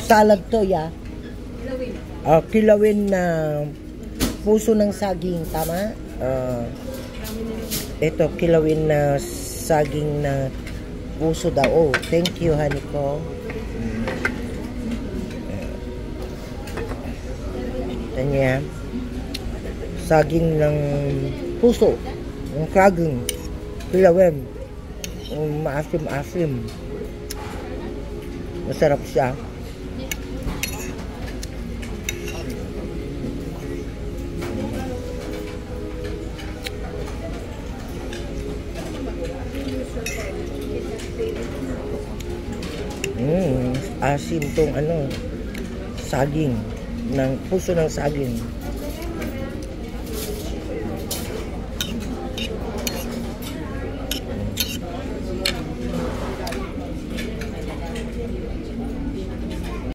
Salad to, ya. Kilawin na puso ng saging, tama? Ito, kilawin na saging na puso daw. Oh, thank you, honey ko. Tanya. Saging ng puso. Ng saging. Kilawin. Maasim-asim. Masarap siya. Asim tong ano, saging ng puso ng saging.